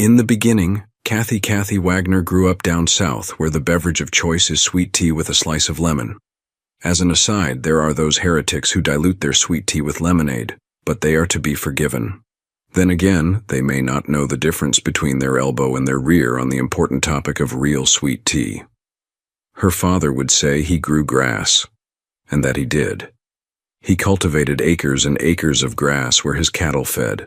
In the beginning, Kathy Wagner grew up down south where the beverage of choice is sweet tea with a slice of lemon. As an aside, there are those heretics who dilute their sweet tea with lemonade, but they are to be forgiven. Then again, they may not know the difference between their elbow and their rear on the important topic of real sweet tea. Her father would say he grew grass, and that he did. He cultivated acres and acres of grass where his cattle fed.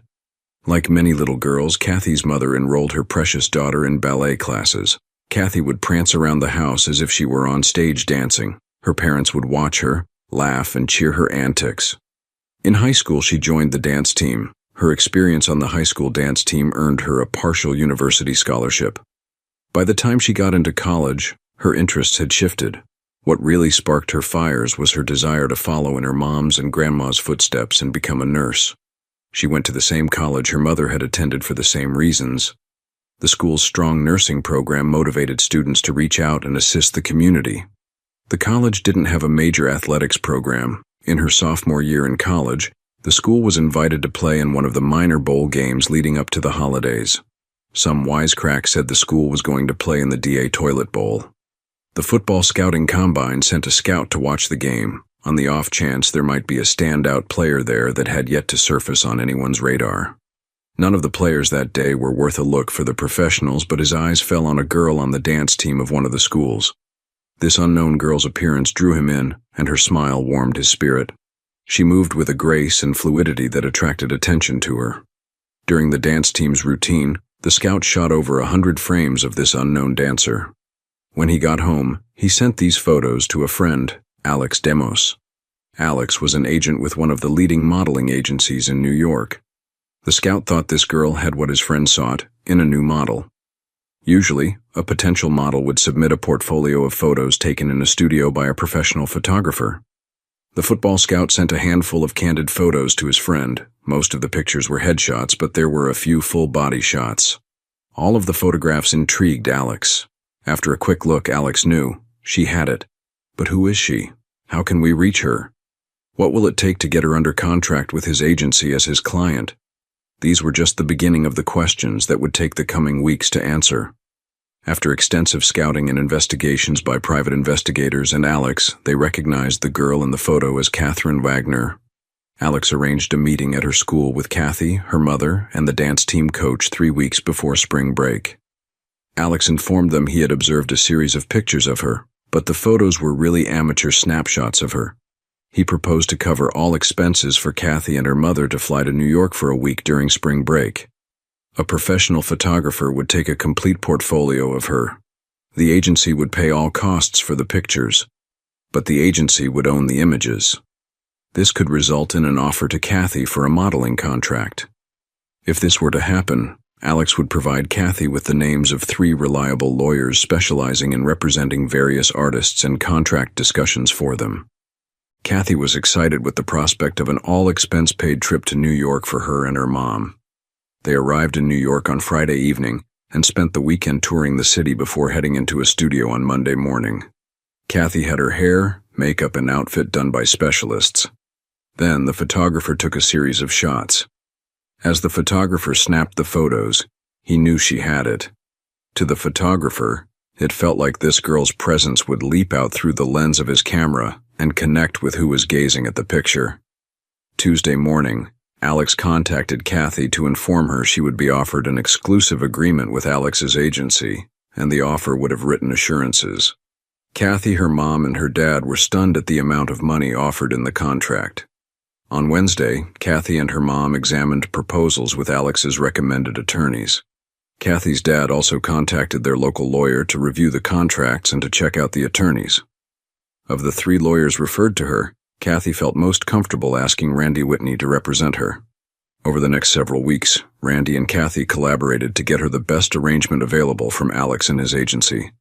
Like many little girls, Kathy's mother enrolled her precious daughter in ballet classes. Kathy would prance around the house as if she were on stage dancing. Her parents would watch her, laugh, and cheer her antics. In high school, she joined the dance team. Her experience on the high school dance team earned her a partial university scholarship. By the time she got into college, her interests had shifted. What really sparked her fires was her desire to follow in her mom's and grandma's footsteps and become a nurse. She went to the same college her mother had attended for the same reasons. The school's strong nursing program motivated students to reach out and assist the community. The college didn't have a major athletics program. In her sophomore year in college, the school was invited to play in one of the minor bowl games leading up to the holidays. Some wisecrack said the school was going to play in the DA Toilet Bowl. The football scouting combine sent a scout to watch the game, on the off chance there might be a standout player there that had yet to surface on anyone's radar. None of the players that day were worth a look for the professionals, but his eyes fell on a girl on the dance team of one of the schools. This unknown girl's appearance drew him in, and her smile warmed his spirit. She moved with a grace and fluidity that attracted attention to her. During the dance team's routine, the scout shot over 100 frames of this unknown dancer. When he got home, he sent these photos to a friend, Alex Demos. Alex was an agent with one of the leading modeling agencies in New York. The scout thought this girl had what his friend sought in a new model. Usually, a potential model would submit a portfolio of photos taken in a studio by a professional photographer. The football scout sent a handful of candid photos to his friend. Most of the pictures were headshots, but there were a few full-body shots. All of the photographs intrigued Alex. After a quick look, Alex knew. She had it. But who is she? How can we reach her? What will it take to get her under contract with his agency as his client? These were just the beginning of the questions that would take the coming weeks to answer. After extensive scouting and investigations by private investigators and Alex, they recognized the girl in the photo as Catherine Wagner. Alex arranged a meeting at her school with Kathy, her mother, and the dance team coach 3 weeks before spring break. Alex informed them he had observed a series of pictures of her, but the photos were really amateur snapshots of her. He proposed to cover all expenses for Kathy and her mother to fly to New York for a week during spring break. A professional photographer would take a complete portfolio of her. The agency would pay all costs for the pictures, but the agency would own the images. This could result in an offer to Kathy for a modeling contract. If this were to happen, Alex would provide Kathy with the names of 3 reliable lawyers specializing in representing various artists and contract discussions for them. Kathy was excited with the prospect of an all-expense-paid trip to New York for her and her mom. They arrived in New York on Friday evening and spent the weekend touring the city before heading into a studio on Monday morning. Kathy had her hair, makeup, and outfit done by specialists. Then the photographer took a series of shots. As the photographer snapped the photos, he knew she had it. To the photographer, it felt like this girl's presence would leap out through the lens of his camera and connect with who was gazing at the picture. Tuesday morning, Alex contacted Kathy to inform her she would be offered an exclusive agreement with Alex's agency, and the offer would have written assurances. Kathy, her mom, and her dad were stunned at the amount of money offered in the contract. On Wednesday, Kathy and her mom examined proposals with Alex's recommended attorneys. Kathy's dad also contacted their local lawyer to review the contracts and to check out the attorneys. Of the 3 lawyers referred to her, Kathy felt most comfortable asking Randy Whitney to represent her. Over the next several weeks, Randy and Kathy collaborated to get her the best arrangement available from Alex and his agency.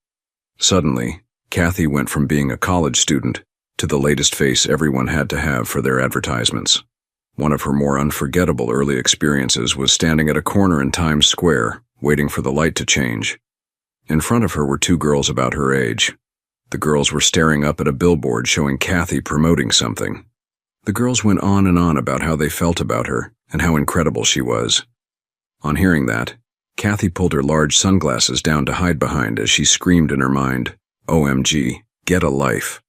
Suddenly, Kathy went from being a college student to the latest face everyone had to have for their advertisements. One of her more unforgettable early experiences was standing at a corner in Times Square, waiting for the light to change. In front of her were 2 girls about her age. The girls were staring up at a billboard showing Kathy promoting something. The girls went on and on about how they felt about her and how incredible she was. On hearing that, Kathy pulled her large sunglasses down to hide behind as she screamed in her mind, "OMG, get a life."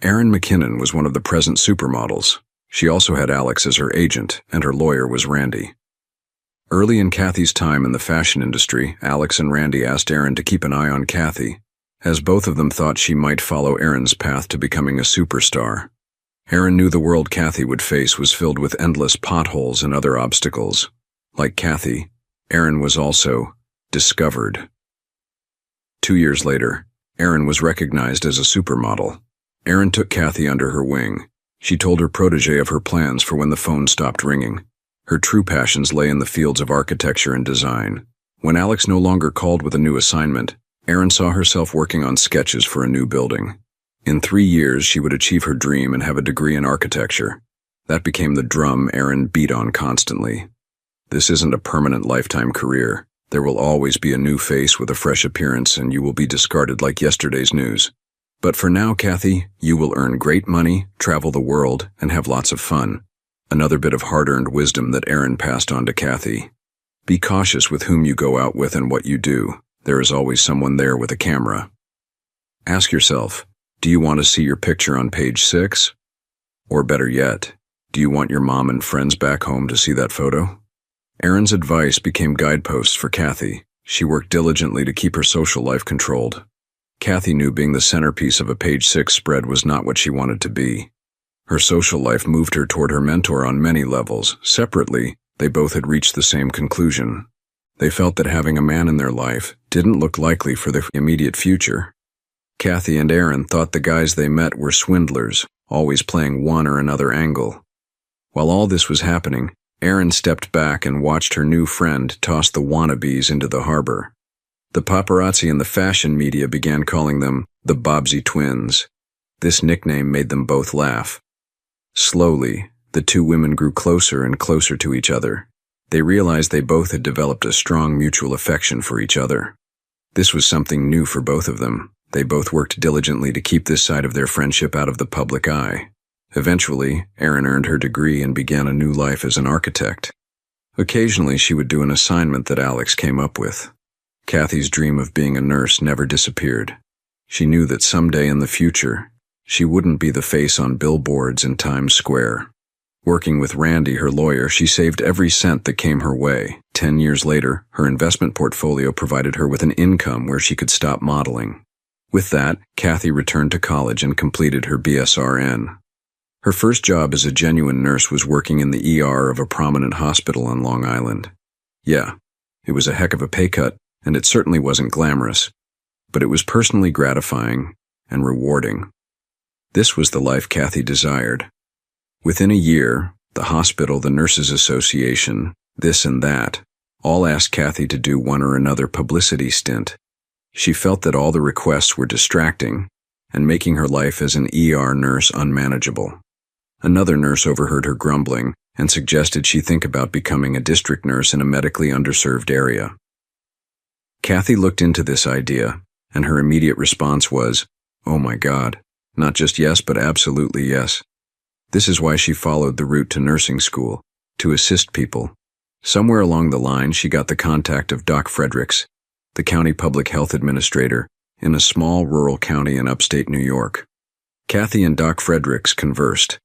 Erin McKinnon was one of the present supermodels. She also had Alex as her agent, and her lawyer was Randy. Early in Kathy's time in the fashion industry, Alex and Randy asked Erin to keep an eye on Kathy, as both of them thought she might follow Erin's path to becoming a superstar. Erin knew the world Kathy would face was filled with endless potholes and other obstacles. Like Kathy, Erin was also discovered. 2 years later, Erin was recognized as a supermodel. Erin took Kathy under her wing. She told her protege of her plans for when the phone stopped ringing. Her true passions lay in the fields of architecture and design. When Alex no longer called with a new assignment, Erin saw herself working on sketches for a new building. In 3 years, she would achieve her dream and have a degree in architecture. That became the drum Erin beat on constantly. This isn't a permanent lifetime career. There will always be a new face with a fresh appearance, and you will be discarded like yesterday's news. But for now, Kathy, you will earn great money, travel the world, and have lots of fun. Another bit of hard-earned wisdom that Erin passed on to Kathy. Be cautious with whom you go out with and what you do. There is always someone there with a camera. Ask yourself, do you want to see your picture on page 6? Or better yet, do you want your mom and friends back home to see that photo? Erin's advice became guideposts for Kathy. She worked diligently to keep her social life controlled. Kathy knew being the centerpiece of a page 6 spread was not what she wanted to be. Her social life moved her toward her mentor on many levels. Separately, they both had reached the same conclusion. They felt that having a man in their life didn't look likely for their immediate future. Kathy and Erin thought the guys they met were swindlers, always playing one or another angle. While all this was happening, Erin stepped back and watched her new friend toss the wannabes into the harbor. The paparazzi and the fashion media began calling them the Bobbsey twins. This nickname made them both laugh. Slowly, the two women grew closer and closer to each other. They realized they both had developed a strong mutual affection for each other. This was something new for both of them. They both worked diligently to keep this side of their friendship out of the public eye. Eventually, Erin earned her degree and began a new life as an architect. Occasionally, she would do an assignment that Alex came up with. Kathy's dream of being a nurse never disappeared. She knew that someday in the future, she wouldn't be the face on billboards in Times Square. Working with Randy, her lawyer, she saved every cent that came her way. 10 years later, her investment portfolio provided her with an income where she could stop modeling. With that, Kathy returned to college and completed her BSRN. Her first job as a genuine nurse was working in the ER of a prominent hospital on Long Island. Yeah, it was a heck of a pay cut, and it certainly wasn't glamorous, but it was personally gratifying and rewarding. This was the life Kathy desired. Within a year, the hospital, the Nurses Association, this and that, all asked Kathy to do one or another publicity stint. She felt that all the requests were distracting and making her life as an ER nurse unmanageable. Another nurse overheard her grumbling and suggested she think about becoming a district nurse in a medically underserved area. Kathy looked into this idea, and her immediate response was, "Oh my God, not just yes, but absolutely yes." This is why she followed the route to nursing school, to assist people. Somewhere along the line, she got the contact of Doc Fredericks, the county public health administrator in a small rural county in upstate New York. Kathy and Doc Fredericks conversed.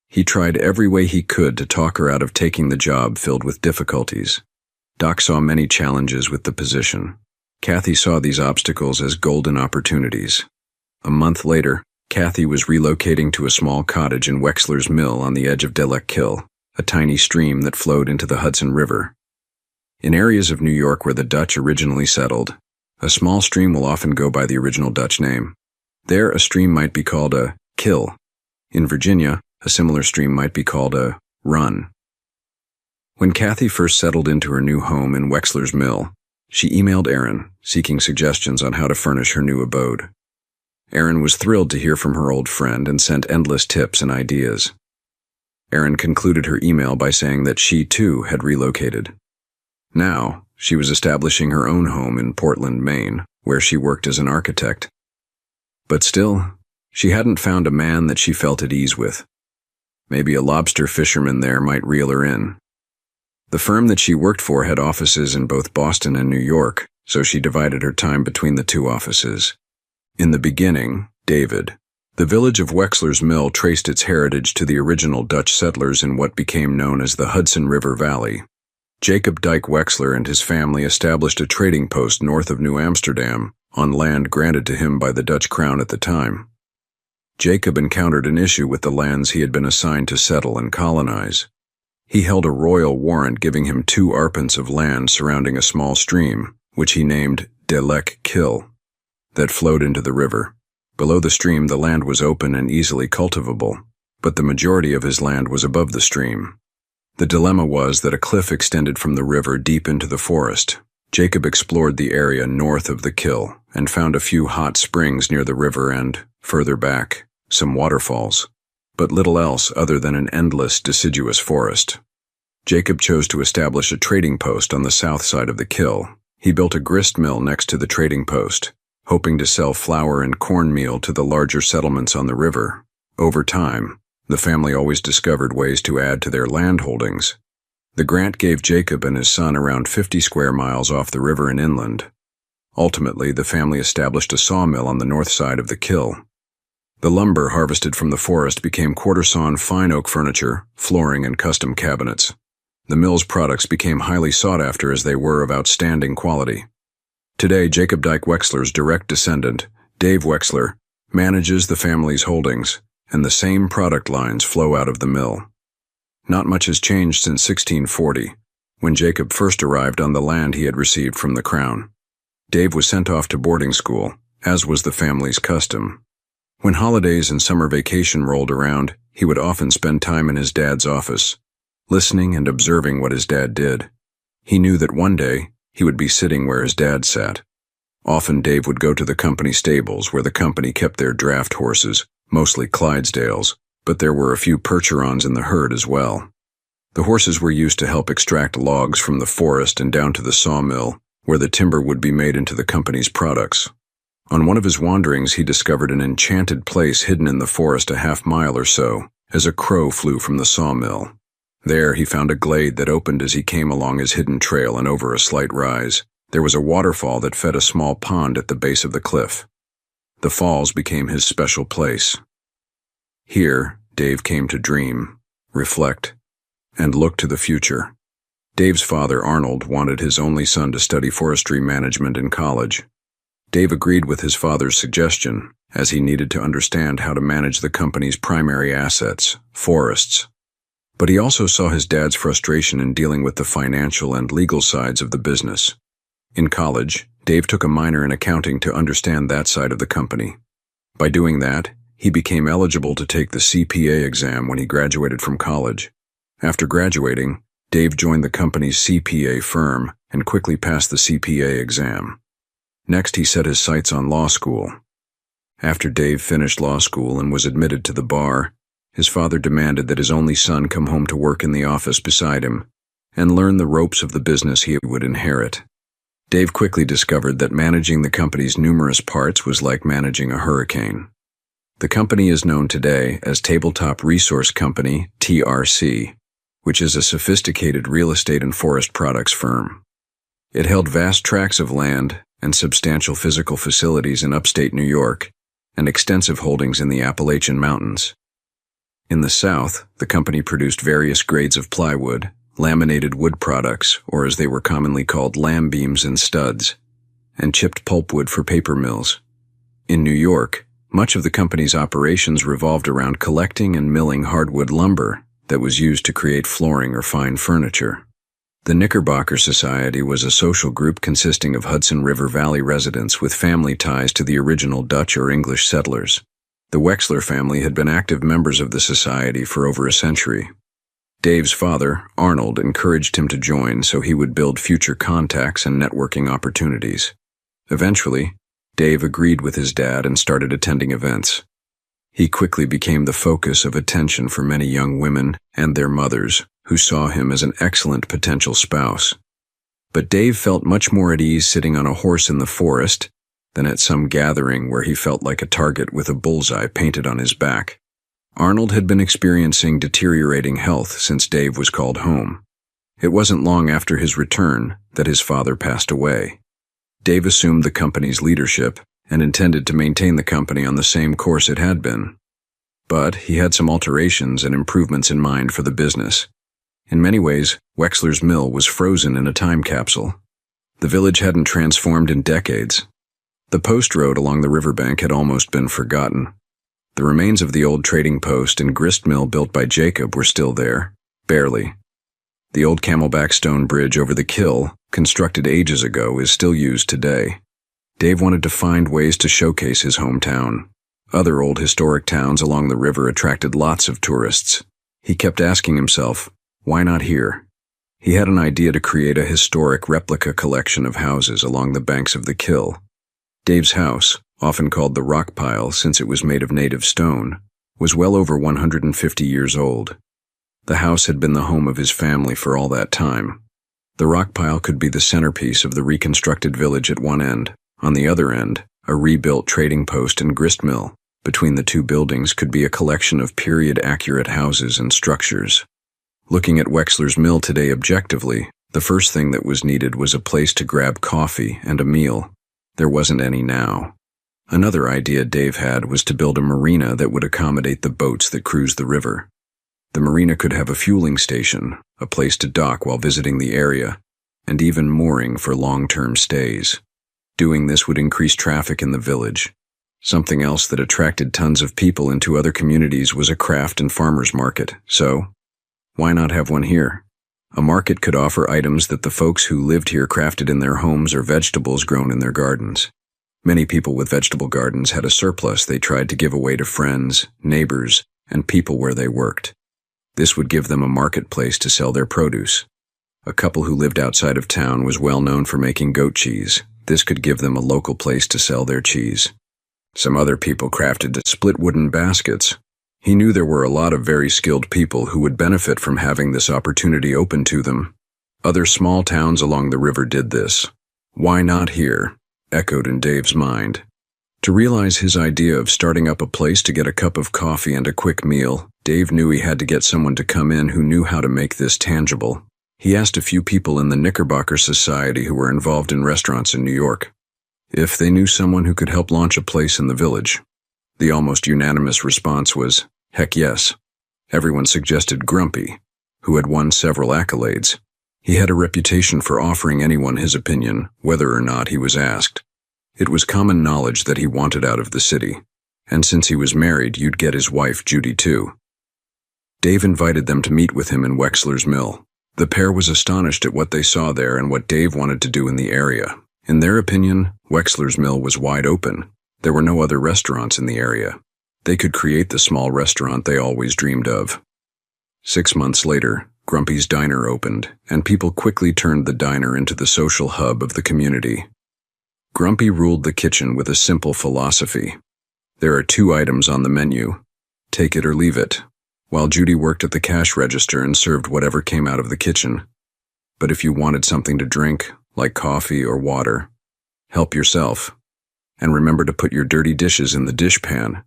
He tried every way he could to talk her out of taking the job filled with difficulties. Doc saw many challenges with the position. Kathy saw these obstacles as golden opportunities. A month later, Kathy was relocating to a small cottage in Wexler's Mill on the edge of Delek-Kill, a tiny stream that flowed into the Hudson River. In areas of New York where the Dutch originally settled, a small stream will often go by the original Dutch name. There, a stream might be called a kill. In Virginia, a similar stream might be called a run. When Kathy first settled into her new home in Wexler's Mill, she emailed Erin, seeking suggestions on how to furnish her new abode. Erin was thrilled to hear from her old friend and sent endless tips and ideas. Erin concluded her email by saying that she, too, had relocated. Now, she was establishing her own home in Portland, Maine, where she worked as an architect. But still, she hadn't found a man that she felt at ease with. Maybe a lobster fisherman there might reel her in. The firm that she worked for had offices in both Boston and New York, so she divided her time between the two offices. In the beginning, David. The village of Wexler's Mill traced its heritage to the original Dutch settlers in what became known as the Hudson River Valley. Jacob Dyke Wexler and his family established a trading post north of New Amsterdam, on land granted to him by the Dutch crown at the time. Jacob encountered an issue with the lands he had been assigned to settle and colonize. He held a royal warrant giving him 2 arpents of land surrounding a small stream, which he named De Lek Kill, that flowed into the river. Below the stream the land was open and easily cultivable, but the majority of his land was above the stream. The dilemma was that a cliff extended from the river deep into the forest. Jacob explored the area north of the Kill and found a few hot springs near the river and, further back, some waterfalls, but little else other than an endless, deciduous forest. Jacob chose to establish a trading post on the south side of the Kill. He built a grist mill next to the trading post, hoping to sell flour and cornmeal to the larger settlements on the river. Over time, the family always discovered ways to add to their land holdings. The grant gave Jacob and his son around 50 square miles off the river and inland. Ultimately, the family established a sawmill on the north side of the Kill. The lumber harvested from the forest became quarter-sawn fine oak furniture, flooring, and custom cabinets. The mill's products became highly sought after as they were of outstanding quality. Today, Jacob Dyke Wexler's direct descendant, Dave Wexler, manages the family's holdings, and the same product lines flow out of the mill. Not much has changed since 1640, when Jacob first arrived on the land he had received from the crown. Dave was sent off to boarding school, as was the family's custom. When holidays and summer vacation rolled around, he would often spend time in his dad's office, listening and observing what his dad did. He knew that one day he would be sitting where his dad sat. Often Dave would go to the company stables where the company kept their draft horses, mostly Clydesdales, but there were a few Percherons in the herd as well. The horses were used to help extract logs from the forest and down to the sawmill, where the timber would be made into the company's products. On one of his wanderings, he discovered an enchanted place hidden in the forest a half-mile or so, as a crow flew from the sawmill. There he found a glade that opened as he came along his hidden trail and over a slight rise. There was a waterfall that fed a small pond at the base of the cliff. The falls became his special place. Here, Dave came to dream, reflect, and look to the future. Dave's father, Arnold, wanted his only son to study forestry management in college. Dave agreed with his father's suggestion, as he needed to understand how to manage the company's primary assets, forests. But he also saw his dad's frustration in dealing with the financial and legal sides of the business. In college, Dave took a minor in accounting to understand that side of the company. By doing that, he became eligible to take the CPA exam when he graduated from college. After graduating, Dave joined the company's CPA firm and quickly passed the CPA exam. Next, he set his sights on law school. After Dave finished law school and was admitted to the bar, his father demanded that his only son come home to work in the office beside him and learn the ropes of the business he would inherit. Dave quickly discovered that managing the company's numerous parts was like managing a hurricane. The company is known today as Tabletop Resource Company, TRC, which is a sophisticated real estate and forest products firm. It held vast tracts of land and substantial physical facilities in upstate New York and extensive holdings in the Appalachian Mountains. In the South, the company produced various grades of plywood, laminated wood products, or as they were commonly called, lamb beams and studs, and chipped pulpwood for paper mills. In New York, much of the company's operations revolved around collecting and milling hardwood lumber that was used to create flooring or fine furniture. The Knickerbocker Society was a social group consisting of Hudson River Valley residents with family ties to the original Dutch or English settlers. The Wexler family had been active members of the society for over a century. Dave's father, Arnold, encouraged him to join so he would build future contacts and networking opportunities. Eventually, Dave agreed with his dad and started attending events. He quickly became the focus of attention for many young women and their mothers, who saw him as an excellent potential spouse. But Dave felt much more at ease sitting on a horse in the forest than at some gathering where he felt like a target with a bullseye painted on his back. Arnold had been experiencing deteriorating health since Dave was called home. It wasn't long after his return that his father passed away. Dave assumed the company's leadership and intended to maintain the company on the same course it had been. But he had some alterations and improvements in mind for the business. In many ways, Wexler's Mill was frozen in a time capsule. The village hadn't transformed in decades. The post road along the riverbank had almost been forgotten. The remains of the old trading post and grist mill built by Jacob were still there, barely. The old camelback stone bridge over the Kill, constructed ages ago, is still used today. Dave wanted to find ways to showcase his hometown. Other old historic towns along the river attracted lots of tourists. He kept asking himself, why not here? He had an idea to create a historic replica collection of houses along the banks of the Kill. Dave's house, often called the Rock Pile since it was made of native stone, was well over 150 years old. The house had been the home of his family for all that time. The rock pile could be the centerpiece of the reconstructed village at one end. On the other end, a rebuilt trading post and grist mill. Between the two buildings could be a collection of period-accurate houses and structures. Looking at Wexler's Mill today objectively, the first thing that was needed was a place to grab coffee and a meal. There wasn't any now. Another idea Dave had was to build a marina that would accommodate the boats that cruise the river. The marina could have a fueling station, a place to dock while visiting the area, and even mooring for long-term stays. Doing this would increase traffic in the village. Something else that attracted tons of people into other communities was a craft and farmers market, so why not have one here? A market could offer items that the folks who lived here crafted in their homes or vegetables grown in their gardens. Many people with vegetable gardens had a surplus they tried to give away to friends, neighbors, and people where they worked. This would give them a marketplace to sell their produce. A couple who lived outside of town was well known for making goat cheese. This could give them a local place to sell their cheese. Some other people crafted split wooden baskets. He knew there were a lot of very skilled people who would benefit from having this opportunity open to them. Other small towns along the river did this. Why not here? Echoed in Dave's mind. To realize his idea of starting up a place to get a cup of coffee and a quick meal, Dave knew he had to get someone to come in who knew how to make this tangible. He asked a few people in the Knickerbocker Society who were involved in restaurants in New York if they knew someone who could help launch a place in the village. The almost unanimous response was, heck yes. Everyone suggested Grumpy, who had won several accolades. He had a reputation for offering anyone his opinion, whether or not he was asked. It was common knowledge that he wanted out of the city, and since he was married, you'd get his wife Judy too. Dave invited them to meet with him in Wexler's Mill. The pair was astonished at what they saw there and what Dave wanted to do in the area. In their opinion, Wexler's Mill was wide open. There were no other restaurants in the area. They could create the small restaurant they always dreamed of. 6 months later, Grumpy's Diner opened, and people quickly turned the diner into the social hub of the community. Grumpy ruled the kitchen with a simple philosophy. There are 2 items on the menu. Take it or leave it. While Judy worked at the cash register and served whatever came out of the kitchen. But if you wanted something to drink, like coffee or water, help yourself. And remember to put your dirty dishes in the dishpan.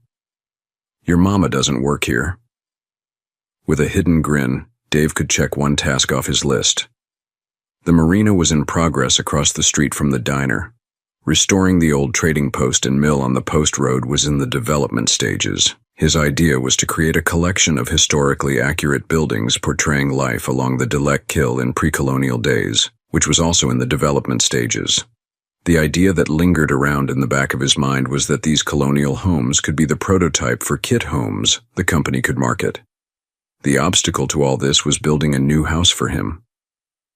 Your mama doesn't work here. With a hidden grin, Dave could check one task off his list. The marina was in progress across the street from the diner. Restoring the old trading post and mill on the post road was in the development stages. His idea was to create a collection of historically accurate buildings portraying life along the Deleck Kill in pre-colonial days, which was also in the development stages. The idea that lingered around in the back of his mind was that these colonial homes could be the prototype for kit homes the company could market. The obstacle to all this was building a new house for him.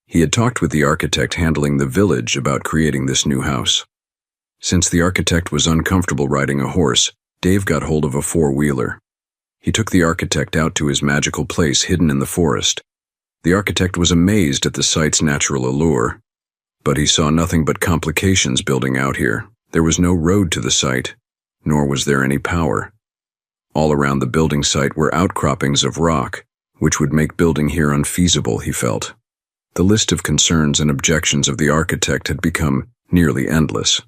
He had talked with the architect handling the village about creating this new house. Since the architect was uncomfortable riding a horse, Dave got hold of a 4-wheeler. He took the architect out to his magical place hidden in the forest. The architect was amazed at the site's natural allure, but he saw nothing but complications building out here. There was no road to the site, nor was there any power. All around the building site were outcroppings of rock, which would make building here unfeasible, he felt. The list of concerns and objections of the architect had become nearly endless.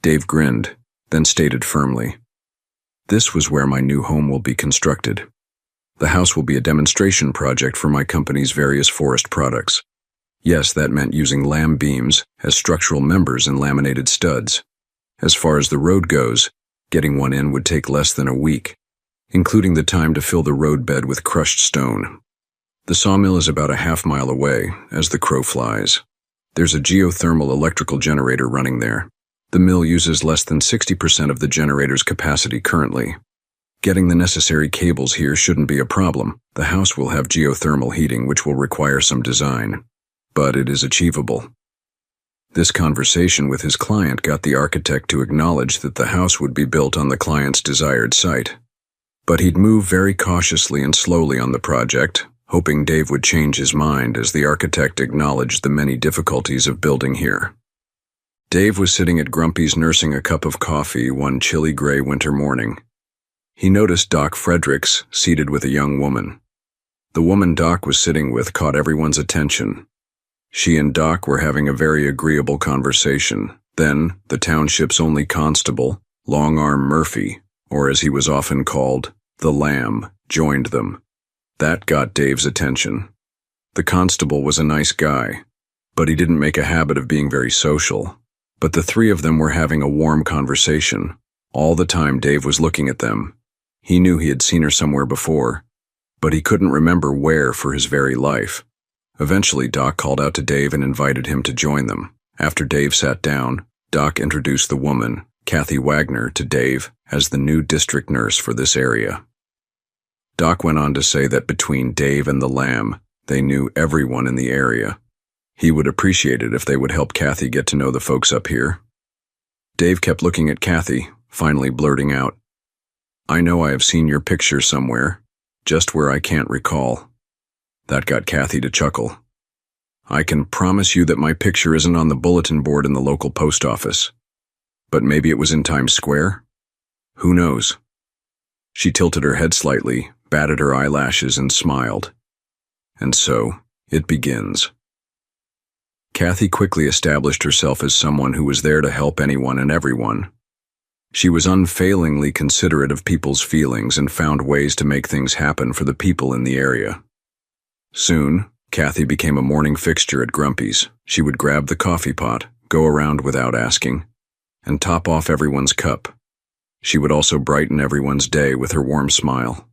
Dave grinned, then stated firmly, "This was where my new home will be constructed." The house will be a demonstration project for my company's various forest products. Yes, that meant using lam beams as structural members and laminated studs. As far as the road goes, getting one in would take less than a week, including the time to fill the roadbed with crushed stone. The sawmill is about a half-mile away, as the crow flies. There's a geothermal electrical generator running there. The mill uses less than 60% of the generator's capacity currently. Getting the necessary cables here shouldn't be a problem. The house will have geothermal heating, which will require some design. But it is achievable. This conversation with his client got the architect to acknowledge that the house would be built on the client's desired site. But he'd move very cautiously and slowly on the project, hoping Dave would change his mind as the architect acknowledged the many difficulties of building here. Dave was sitting at Grumpy's nursing a cup of coffee one chilly gray winter morning. He noticed Doc Fredericks seated with a young woman. The woman Doc was sitting with caught everyone's attention. She and Doc were having a very agreeable conversation. Then, the township's only constable, Long Arm Murphy, or as he was often called, the Lamb, joined them. That got Dave's attention. The constable was a nice guy, but he didn't make a habit of being very social. But the three of them were having a warm conversation. All the time Dave was looking at them. He knew he had seen her somewhere before, but he couldn't remember where for his very life. Eventually, Doc called out to Dave and invited him to join them. After Dave sat down, Doc introduced the woman, Kathy Wagner, to Dave as the new district nurse for this area. Doc went on to say that between Dave and the Lamb, they knew everyone in the area. He would appreciate it if they would help Kathy get to know the folks up here. Dave kept looking at Kathy, finally blurting out, "I know I have seen your picture somewhere, just where I can't recall." That got Kathy to chuckle. "I can promise you that my picture isn't on the bulletin board in the local post office. But maybe it was in Times Square? Who knows?" She tilted her head slightly, batted her eyelashes, and smiled. And so, it begins. Kathy quickly established herself as someone who was there to help anyone and everyone. She was unfailingly considerate of people's feelings and found ways to make things happen for the people in the area. Soon, Kathy became a morning fixture at Grumpy's. She would grab the coffee pot, go around without asking, and top off everyone's cup. She would also brighten everyone's day with her warm smile.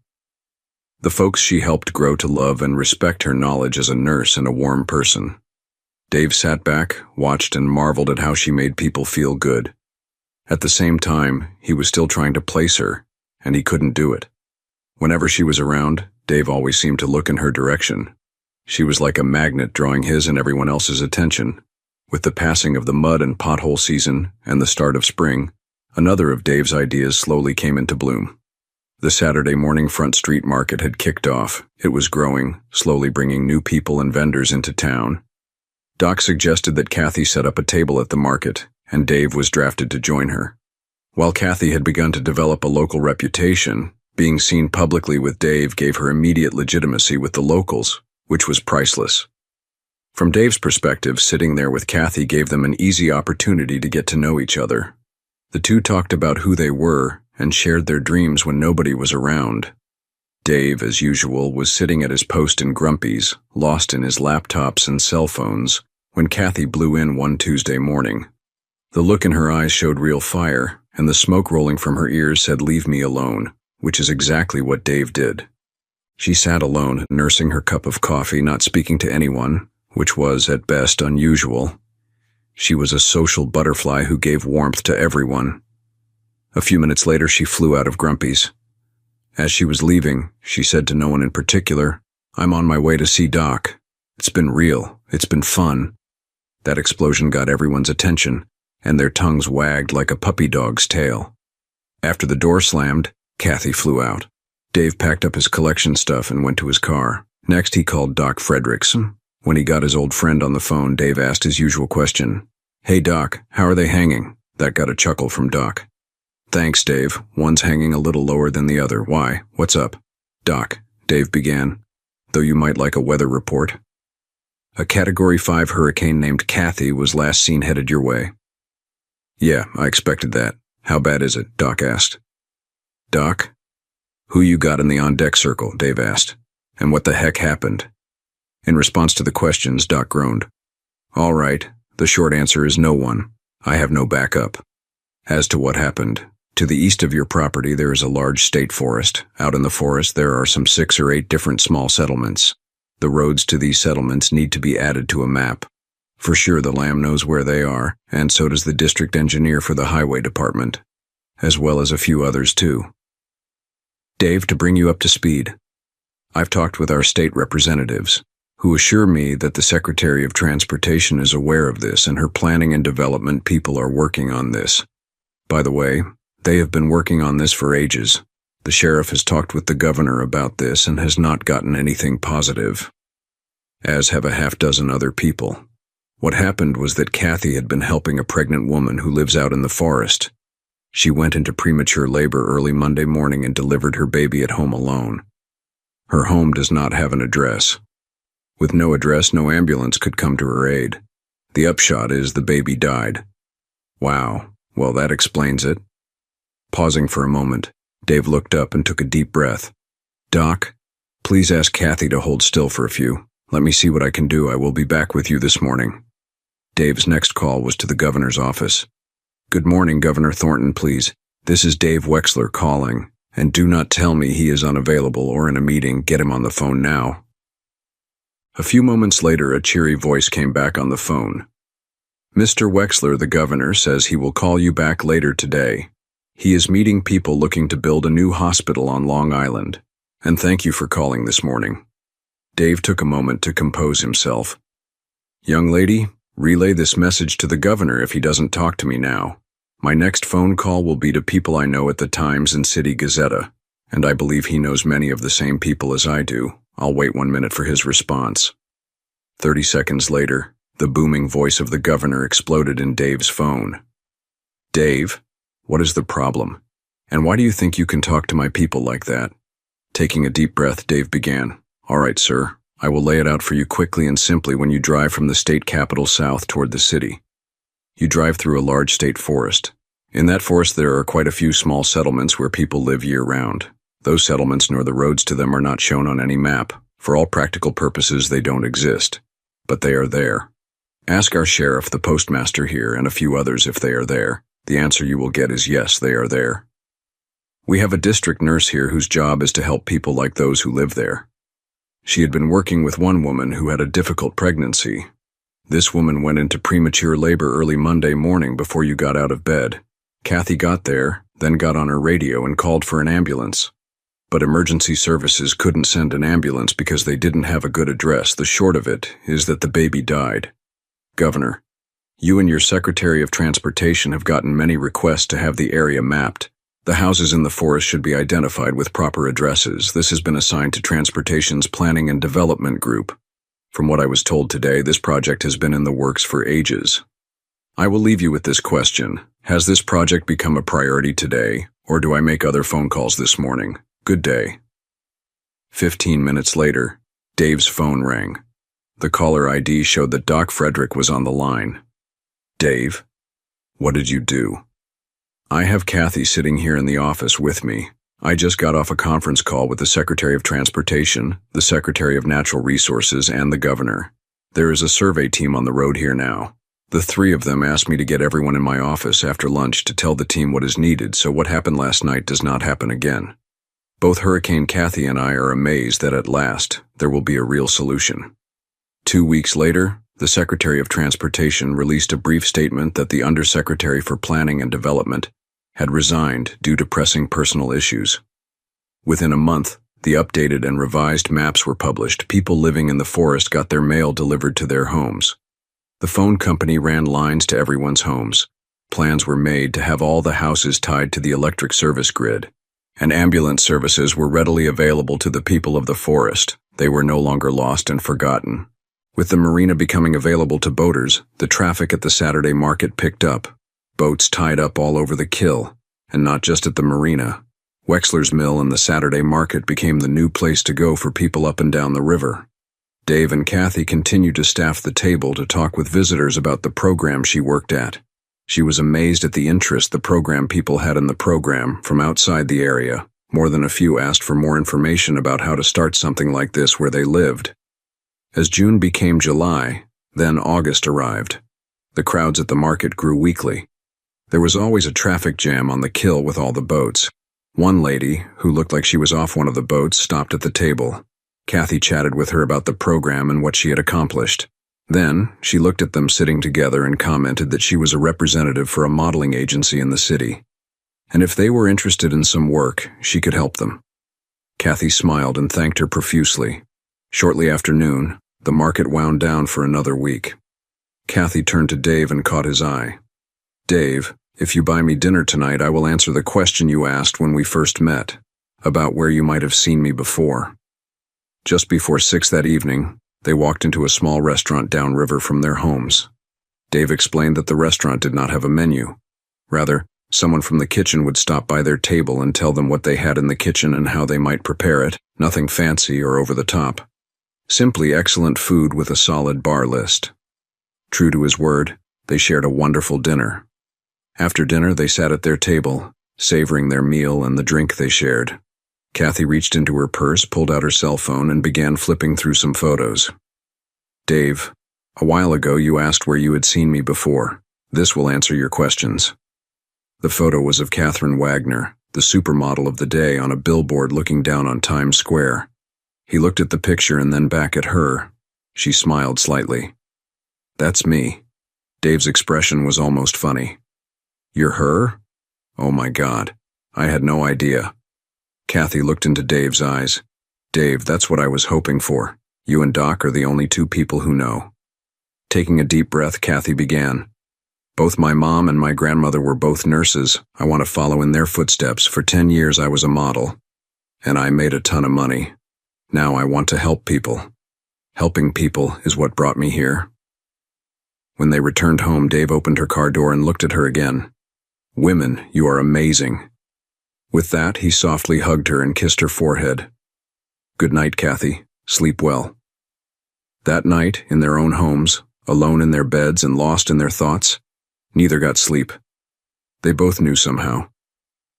The folks she helped grow to love and respect her knowledge as a nurse and a warm person. Dave sat back, watched, and marveled at how she made people feel good. At the same time, he was still trying to place her, and he couldn't do it. Whenever she was around, Dave always seemed to look in her direction. She was like a magnet drawing his and everyone else's attention. With the passing of the mud and pothole season and the start of spring, another of Dave's ideas slowly came into bloom. The Saturday morning Front Street Market had kicked off. It was growing, slowly bringing new people and vendors into town. Doc suggested that Kathy set up a table at the market, and Dave was drafted to join her. While Kathy had begun to develop a local reputation, being seen publicly with Dave gave her immediate legitimacy with the locals, which was priceless. From Dave's perspective, sitting there with Kathy gave them an easy opportunity to get to know each other. The two talked about who they were and shared their dreams when nobody was around. Dave, as usual, was sitting at his post in Grumpy's, lost in his laptops and cell phones, when Kathy blew in one Tuesday morning. The look in her eyes showed real fire, and the smoke rolling from her ears said, "Leave me alone," which is exactly what Dave did. She sat alone, nursing her cup of coffee, not speaking to anyone, which was, at best, unusual. She was a social butterfly who gave warmth to everyone. A few minutes later, she flew out of Grumpy's. As she was leaving, she said to no one in particular, "I'm on my way to see Doc. It's been real. It's been fun." That explosion got everyone's attention, and their tongues wagged like a puppy dog's tail. After the door slammed, Kathy flew out. Dave packed up his collection stuff and went to his car. Next, he called Doc Fredericks. When he got his old friend on the phone, Dave asked his usual question. "Hey, Doc, how are they hanging?" That got a chuckle from Doc. "Thanks, Dave. One's hanging a little lower than the other. Why? What's up?" "Doc," Dave began, "though you might like a weather report. A Category 5 hurricane named Kathy was last seen headed your way." "Yeah, I expected that. How bad is it?" Doc asked. "Doc? "Who you got in the on-deck circle?" Dave asked. "And what the heck happened?" In response to the questions, Doc groaned. "All right, the short answer is no one. I have no backup. As to what happened, to the east of your property there is a large state forest. Out in the forest there are some 6 or 8 different small settlements. The roads to these settlements need to be added to a map. For sure the Lamb knows where they are, and so does the district engineer for the highway department, as well as a few others too. Dave, to bring you up to speed, I've talked with our state representatives, who assure me that the Secretary of Transportation is aware of this and her planning and development people are working on this. By the way, they have been working on this for ages. The sheriff has talked with the governor about this and has not gotten anything positive, as have a half-dozen other people. What happened was that Kathy had been helping a pregnant woman who lives out in the forest. She went into premature labor early Monday morning and delivered her baby at home alone. Her home does not have an address. With no address, no ambulance could come to her aid. The upshot is the baby died. Wow, well that explains it. Pausing for a moment, Dave looked up and took a deep breath. "Doc, please ask Kathy to hold still for a few. Let me see what I can do. I will be back with you this morning." Dave's next call was to the governor's office. "Good morning, Governor Thornton, please. This is Dave Wexler calling, and do not tell me he is unavailable or in a meeting. Get him on the phone now." A few moments later, a cheery voice came back on the phone. "Mr. Wexler, the governor says he will call you back later today. He is meeting people looking to build a new hospital on Long Island, and thank you for calling this morning." Dave took a moment to compose himself. "Young lady, relay this message to the governor if he doesn't talk to me now. My next phone call will be to people I know at the Times and City Gazetta, and I believe he knows many of the same people as I do. I'll wait 1 minute for his response." 30 seconds later, the booming voice of the governor exploded in Dave's phone. "Dave, what is the problem? And why do you think you can talk to my people like that?" Taking a deep breath, Dave began. "All right, sir. I will lay it out for you quickly and simply. When you drive from the state capital south toward the city, you drive through a large state forest. In that forest there are quite a few small settlements where people live year-round. Those settlements nor the roads to them are not shown on any map. For all practical purposes they don't exist. But they are there. Ask our sheriff, the postmaster here, and a few others if they are there. The answer you will get is yes, they are there. We have a district nurse here whose job is to help people like those who live there. She had been working with one woman who had a difficult pregnancy. This woman went into premature labor early Monday morning before you got out of bed. Kathy got there, then got on her radio and called for an ambulance. But emergency services couldn't send an ambulance because they didn't have a good address. The short of it is that the baby died. Governor, you and your Secretary of Transportation have gotten many requests to have the area mapped. The houses in the forest should be identified with proper addresses. This has been assigned to Transportation's Planning and Development Group. From what I was told today, this project has been in the works for ages. I will leave you with this question. Has this project become a priority today, or do I make other phone calls this morning? Good day." 15 minutes later, Dave's phone rang. The caller ID showed that Doc Frederick was on the line. "Dave, what did you do?" "I have Kathy sitting here in the office with me. I just got off a conference call with the Secretary of Transportation, the Secretary of Natural Resources, and the governor. There is a survey team on the road here now. The 3 of them asked me to get everyone in my office after lunch to tell the team what is needed so what happened last night does not happen again. Both Hurricane Kathy and I are amazed that at last there will be a real solution." 2 weeks later, the Secretary of Transportation released a brief statement that the Undersecretary for Planning and Development had resigned due to pressing personal issues. Within a month, the updated and revised maps were published. People living in the forest got their mail delivered to their homes. The phone company ran lines to everyone's homes. Plans were made to have all the houses tied to the electric service grid. And ambulance services were readily available to the people of the forest. They were no longer lost and forgotten. With the marina becoming available to boaters, the traffic at the Saturday market picked up. Boats tied up all over the Kill, and not just at the marina. Wexler's Mill and the Saturday market became the new place to go for people up and down the river. Dave and Kathy continued to staff the table to talk with visitors about the program she worked at. She was amazed at the interest the program people had in the program from outside the area, More than a few asked for more information about how to start something like this where they lived. As June became July, then August arrived. The crowds at the market grew weekly. There was always a traffic jam on the kill with all the boats. One lady, who looked like she was off one of the boats, stopped at the table. Kathy chatted with her about the program and what she had accomplished. Then, she looked at them sitting together and commented that she was a representative for a modeling agency in the city, and if they were interested in some work, she could help them. Kathy smiled and thanked her profusely. Shortly after noon, the market wound down for another week. Kathy turned to Dave and caught his eye. "Dave, if you buy me dinner tonight, I will answer the question you asked when we first met, about where you might have seen me before." Just before 6 that evening, they walked into a small restaurant downriver from their homes. Dave explained that the restaurant did not have a menu. Rather, someone from the kitchen would stop by their table and tell them what they had in the kitchen and how they might prepare it, nothing fancy or over the top. Simply excellent food with a solid bar list. True to his word, they shared a wonderful dinner. After dinner, they sat at their table, savoring their meal and the drink they shared. Kathy reached into her purse, pulled out her cell phone, and began flipping through some photos. "Dave, a while ago you asked where you had seen me before. This will answer your questions." The photo was of Catherine Wagner, the supermodel of the day, on a billboard looking down on Times Square. He looked at the picture and then back at her. She smiled slightly. "That's me." Dave's expression was almost funny. "You're her? Oh my God. I had no idea." Kathy looked into Dave's eyes. "Dave, that's what I was hoping for. You and Doc are the only two people who know." Taking a deep breath, Kathy began. "Both my mom and my grandmother were both nurses. I want to follow in their footsteps. For 10 years I was a model, and I made a ton of money. Now I want to help people. Helping people is what brought me here." When they returned home, Dave opened her car door and looked at her again. "Women, you are amazing." With that, he softly hugged her and kissed her forehead. "Good night, Kathy. Sleep well." That night, in their own homes, alone in their beds and lost in their thoughts, neither got sleep. They both knew somehow.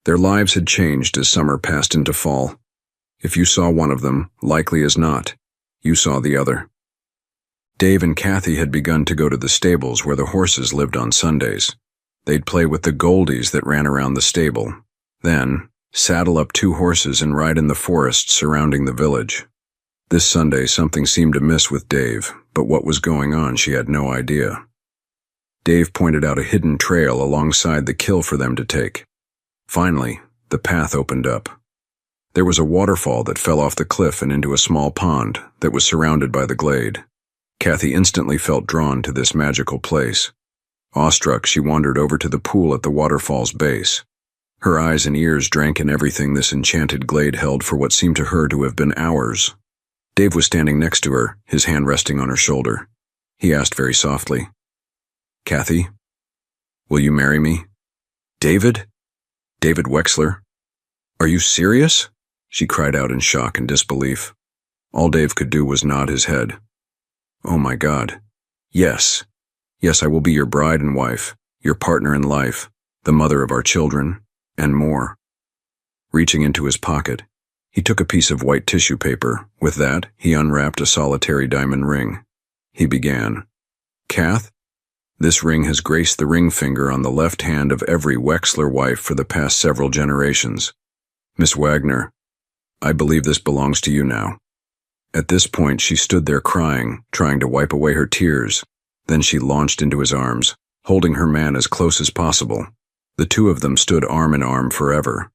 Their lives had changed as summer passed into fall. If you saw one of them, likely as not, you saw the other. Dave and Kathy had begun to go to the stables where the horses lived on Sundays. They'd play with the goldies that ran around the stable. Then, saddle up 2 horses and ride in the forest surrounding the village. This Sunday, something seemed amiss with Dave, but what was going on she had no idea. Dave pointed out a hidden trail alongside the kill for them to take. Finally, the path opened up. There was a waterfall that fell off the cliff and into a small pond that was surrounded by the glade. Kathy instantly felt drawn to this magical place. Awestruck, she wandered over to the pool at the waterfall's base. Her eyes and ears drank in everything this enchanted glade held for what seemed to her to have been hours. Dave was standing next to her, his hand resting on her shoulder. He asked very softly, "Kathy, will you marry me?" "David? David Wexler? Are you serious?" she cried out in shock and disbelief. All Dave could do was nod his head. "Oh my God. Yes. Yes, I will be your bride and wife, your partner in life, the mother of our children, and more." Reaching into his pocket, he took a piece of white tissue paper. With that, he unwrapped a solitary diamond ring. He began, "Kath, this ring has graced the ring finger on the left hand of every Wexler wife for the past several generations. Miss Wagner, I believe this belongs to you now." At this point, she stood there crying, trying to wipe away her tears. Then she launched into his arms, holding her man as close as possible. The two of them stood arm in arm forever.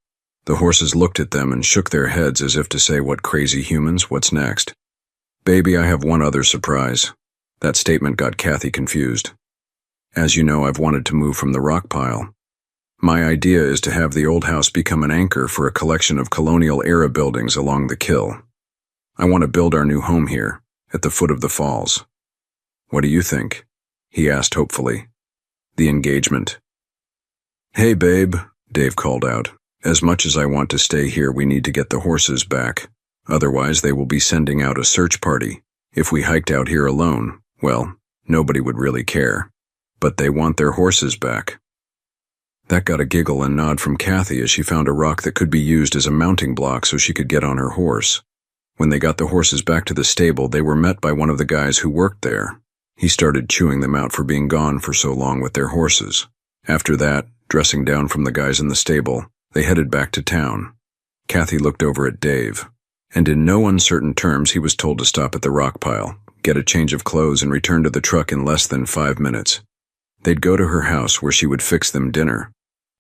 The horses looked at them and shook their heads as if to say, "What crazy humans, what's next?" "Baby, I have one other surprise." That statement got Kathy confused. "As you know, I've wanted to move from the rock pile. My idea is to have the old house become an anchor for a collection of colonial-era buildings along the Kill. I want to build our new home here, at the foot of the falls. What do you think?" he asked hopefully. "The engagement." "Hey, babe," Dave called out. "As much as I want to stay here, we need to get the horses back. Otherwise, they will be sending out a search party. If we hiked out here alone, well, nobody would really care. But they want their horses back." That got a giggle and nod from Kathy as she found a rock that could be used as a mounting block so she could get on her horse. When they got the horses back to the stable, they were met by one of the guys who worked there. He started chewing them out for being gone for so long with their horses. After that, dressing down from the guys in the stable, they headed back to town. Kathy looked over at Dave, and in no uncertain terms he was told to stop at the rock pile, get a change of clothes, and return to the truck in less than 5 minutes. They'd go to her house where she would fix them dinner.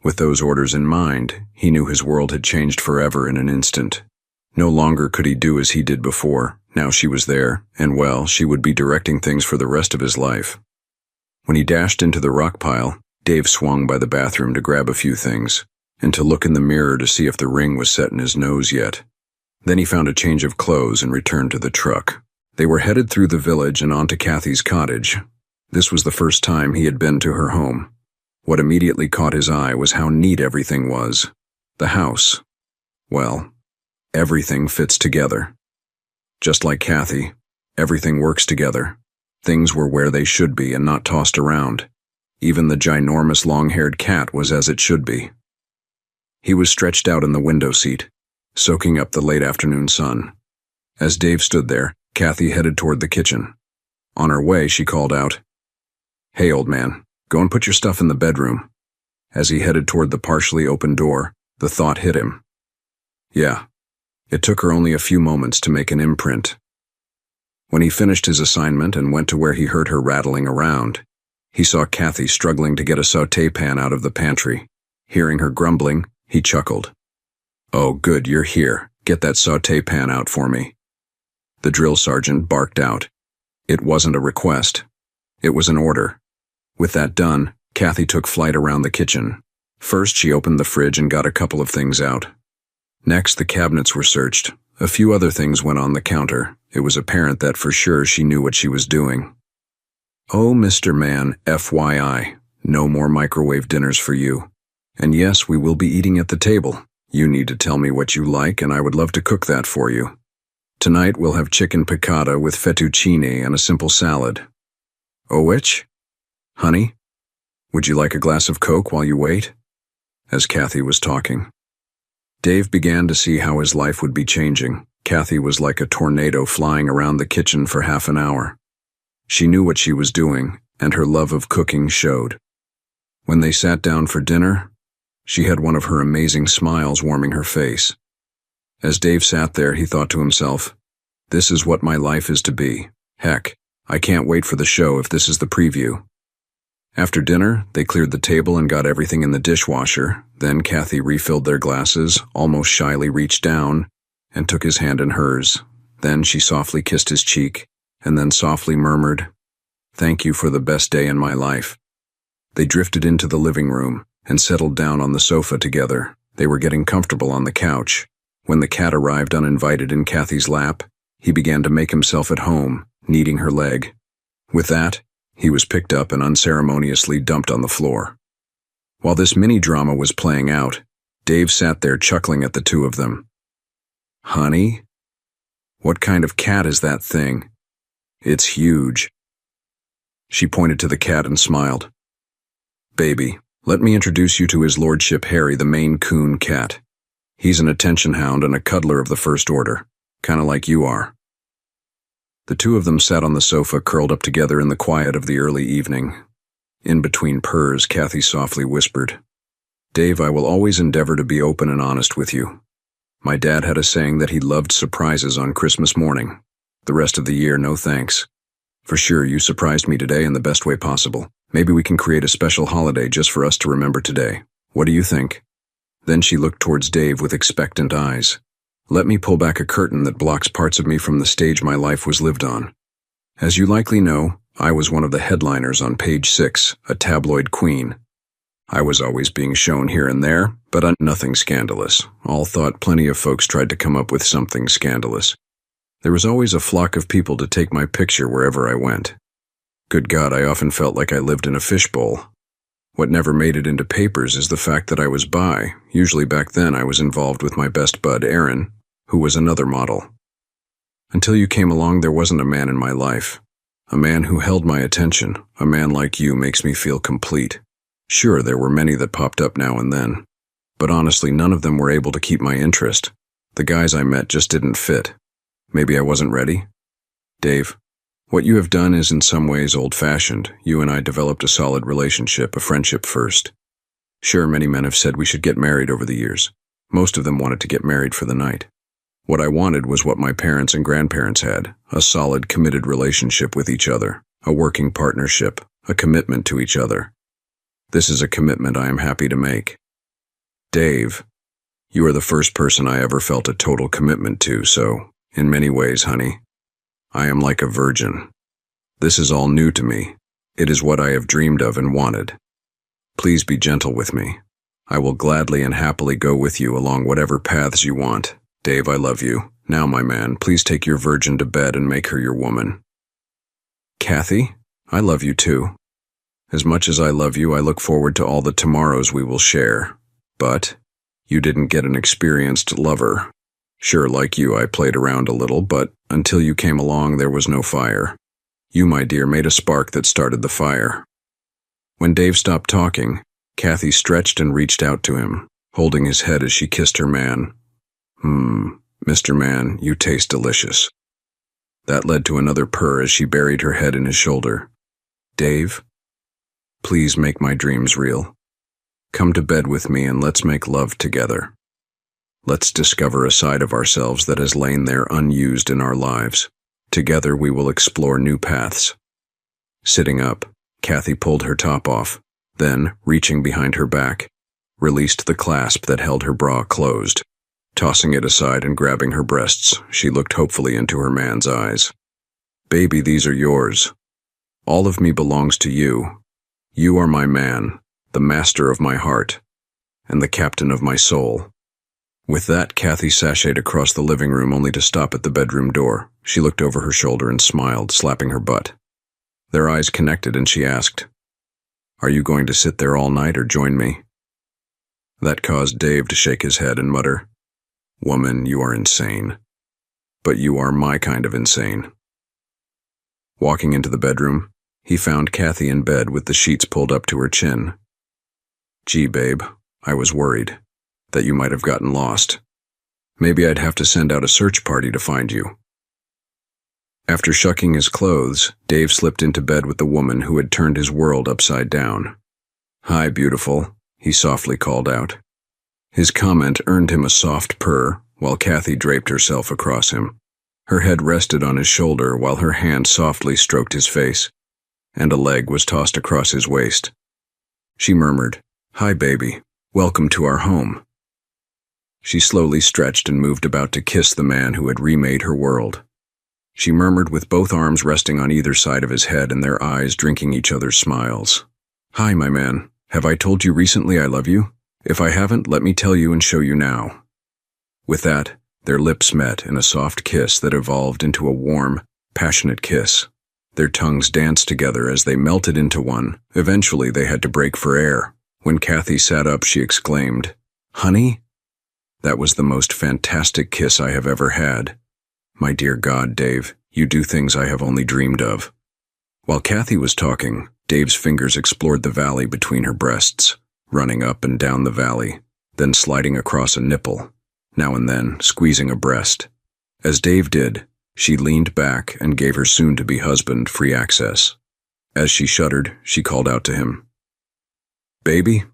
With those orders in mind, he knew his world had changed forever in an instant. No longer could he do as he did before. Now she was there, and well, she would be directing things for the rest of his life. When he dashed into the rock pile, Dave swung by the bathroom to grab a few things, and to look in the mirror to see if the ring was set in his nose yet. Then he found a change of clothes and returned to the truck. They were headed through the village and on to Kathy's cottage. This was the first time he had been to her home. What immediately caught his eye was how neat everything was. The house. Well, everything fits together. Just like Kathy, everything works together. Things were where they should be and not tossed around. Even the ginormous long-haired cat was as it should be. He was stretched out in the window seat, soaking up the late afternoon sun. As Dave stood there, Kathy headed toward the kitchen. On her way, she called out, "Hey, old man, go and put your stuff in the bedroom." As he headed toward the partially open door, the thought hit him. Yeah. It took her only a few moments to make an imprint. When he finished his assignment and went to where he heard her rattling around, he saw Kathy struggling to get a sauté pan out of the pantry. Hearing her grumbling, he chuckled. "Oh, good, you're here. Get that sauté pan out for me." The drill sergeant barked out. It wasn't a request. It was an order. With that done, Kathy took flight around the kitchen. First, she opened the fridge and got a couple of things out. Next, the cabinets were searched. A few other things went on the counter. It was apparent that for sure she knew what she was doing. "Oh, Mr. Man, FYI, no more microwave dinners for you. And yes, we will be eating at the table. You need to tell me what you like, and I would love to cook that for you. Tonight we'll have chicken piccata with fettuccine and a simple salad. Oh, which? Honey, would you like a glass of Coke while you wait?" As Kathy was talking, Dave began to see how his life would be changing. Kathy was like a tornado flying around the kitchen for half an hour. She knew what she was doing, and her love of cooking showed. When they sat down for dinner, she had one of her amazing smiles warming her face. As Dave sat there, he thought to himself, "This is what my life is to be. Heck, I can't wait for the show if this is the preview." After dinner, they cleared the table and got everything in the dishwasher. Then Kathy refilled their glasses, almost shyly reached down, and took his hand in hers. Then she softly kissed his cheek, and then softly murmured, "Thank you for the best day in my life." They drifted into the living room and settled down on the sofa together. They were getting comfortable on the couch. When the cat arrived uninvited in Kathy's lap, he began to make himself at home, kneading her leg. With that, he was picked up and unceremoniously dumped on the floor. While this mini-drama was playing out, Dave sat there chuckling at the two of them. "Honey? What kind of cat is that thing? It's huge." She pointed to the cat and smiled. "Baby, let me introduce you to His Lordship Harry, the Maine Coon cat. He's an attention hound and a cuddler of the first order, kinda like you are." The two of them sat on the sofa curled up together in the quiet of the early evening. In between purrs, Kathy softly whispered, "Dave, I will always endeavor to be open and honest with you. My dad had a saying that he loved surprises on Christmas morning. The rest of the year, no thanks. For sure, you surprised me today in the best way possible. Maybe we can create a special holiday just for us to remember today. What do you think?" Then she looked towards Dave with expectant eyes. "Let me pull back a curtain that blocks parts of me from the stage my life was lived on. As you likely know, I was one of the headliners on Page 6, a tabloid queen. I was always being shown here and there, but nothing scandalous. All thought plenty of folks tried to come up with something scandalous. There was always a flock of people to take my picture wherever I went. Good God, I often felt like I lived in a fishbowl. What never made it into papers is the fact that I was bi. Usually back then I was involved with my best bud, Aaron, who was another model. Until you came along, there wasn't a man in my life. A man who held my attention. A man like you makes me feel complete. Sure, there were many that popped up now and then, but honestly, none of them were able to keep my interest. The guys I met just didn't fit. Maybe I wasn't ready? Dave, what you have done is in some ways old-fashioned. You and I developed a solid relationship, a friendship first. Sure, many men have said we should get married over the years. Most of them wanted to get married for the night. What I wanted was what my parents and grandparents had, a solid, committed relationship with each other, a working partnership, a commitment to each other. This is a commitment I am happy to make. Dave, you are the first person I ever felt a total commitment to, so, in many ways, honey, I am like a virgin. This is all new to me. It is what I have dreamed of and wanted. Please be gentle with me. I will gladly and happily go with you along whatever paths you want. Dave, I love you. Now, my man, please take your virgin to bed and make her your woman. Kathy, I love you too. As much as I love you, I look forward to all the tomorrows we will share. But you didn't get an experienced lover. Sure, like you, I played around a little, but until you came along, there was no fire. You, my dear, made a spark that started the fire. When Dave stopped talking, Kathy stretched and reached out to him, holding his head as she kissed her man. Mr. Man, you taste delicious. That led to another purr as she buried her head in his shoulder. Dave, please make my dreams real. Come to bed with me and let's make love together. Let's discover a side of ourselves that has lain there unused in our lives. Together we will explore new paths. Sitting up, Kathy pulled her top off, then, reaching behind her back, released the clasp that held her bra closed. Tossing it aside and grabbing her breasts, she looked hopefully into her man's eyes. Baby, these are yours. All of me belongs to you. You are my man, the master of my heart, and the captain of my soul. With that, Kathy sashayed across the living room only to stop at the bedroom door. She looked over her shoulder and smiled, slapping her butt. Their eyes connected and she asked, "Are you going to sit there all night or join me?" That caused Dave to shake his head and mutter, "Woman, you are insane. But you are my kind of insane." Walking into the bedroom, he found Kathy in bed with the sheets pulled up to her chin. "Gee, babe, I was worried that you might have gotten lost. Maybe I'd have to send out a search party to find you." After shucking his clothes, Dave slipped into bed with the woman who had turned his world upside down. "Hi, beautiful," he softly called out. His comment earned him a soft purr while Kathy draped herself across him. Her head rested on his shoulder while her hand softly stroked his face, and a leg was tossed across his waist. She murmured, "Hi, baby. Welcome to our home." She slowly stretched and moved about to kiss the man who had remade her world. She murmured with both arms resting on either side of his head and their eyes drinking each other's smiles. "Hi, my man. Have I told you recently I love you? If I haven't, let me tell you and show you now." With that, their lips met in a soft kiss that evolved into a warm, passionate kiss. Their tongues danced together as they melted into one. Eventually, they had to break for air. When Kathy sat up, she exclaimed, "Honey? That was the most fantastic kiss I have ever had. My dear God, Dave, you do things I have only dreamed of." While Kathy was talking, Dave's fingers explored the valley between her breasts, running up and down the valley, then sliding across a nipple, now and then squeezing a breast. As Dave did, she leaned back and gave her soon-to-be husband free access. As she shuddered, she called out to him, "Baby?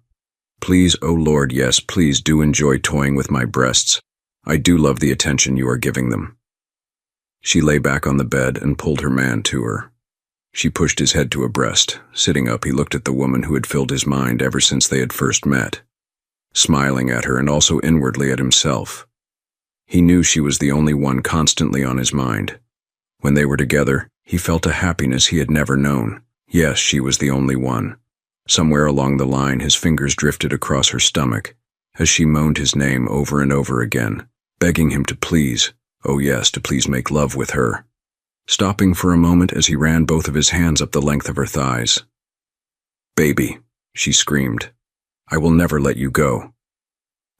Please, oh Lord, yes, please do enjoy toying with my breasts. I do love the attention you are giving them." She lay back on the bed and pulled her man to her. She pushed his head to her breast. Sitting up, he looked at the woman who had filled his mind ever since they had first met, smiling at her and also inwardly at himself. He knew she was the only one constantly on his mind. When they were together, he felt a happiness he had never known. Yes, she was the only one. Somewhere along the line, his fingers drifted across her stomach as she moaned his name over and over again, begging him to please, oh yes, to please make love with her. Stopping for a moment as he ran both of his hands up the length of her thighs. "Baby," she screamed, "I will never let you go."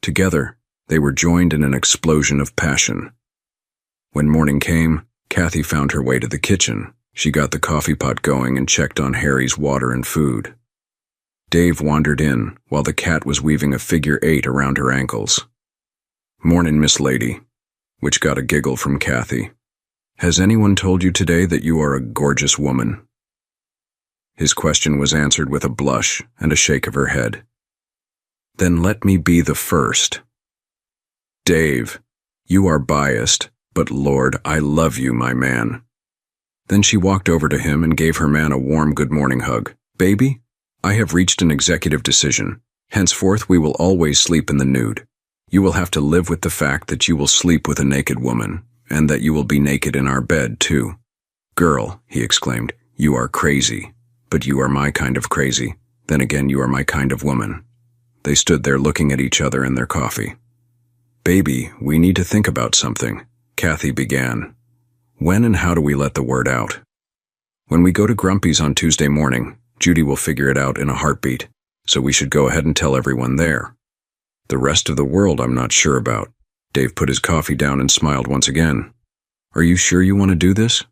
Together, they were joined in an explosion of passion. When morning came, Kathy found her way to the kitchen. She got the coffee pot going and checked on Harry's water and food. Dave wandered in, while the cat was weaving a figure 8 around her ankles. "Mornin', Miss Lady," which got a giggle from Kathy. "Has anyone told you today that you are a gorgeous woman?" His question was answered with a blush and a shake of her head. "Then let me be the first." "Dave, you are biased, but Lord, I love you, my man." Then she walked over to him and gave her man a warm good morning hug. "Baby, I have reached an executive decision. Henceforth we will always sleep in the nude. You will have to live with the fact that you will sleep with a naked woman, and that you will be naked in our bed, too." "Girl," he exclaimed, "you are crazy. But you are my kind of crazy. Then again, you are my kind of woman." They stood there looking at each other and their coffee. "Baby, we need to think about something," Kathy began. "When and how do we let the word out?" "When we go to Grumpy's on Tuesday morning, Judy will figure it out in a heartbeat, so we should go ahead and tell everyone there. The rest of the world I'm not sure about." Dave put his coffee down and smiled once again. "Are you sure you want to do this?"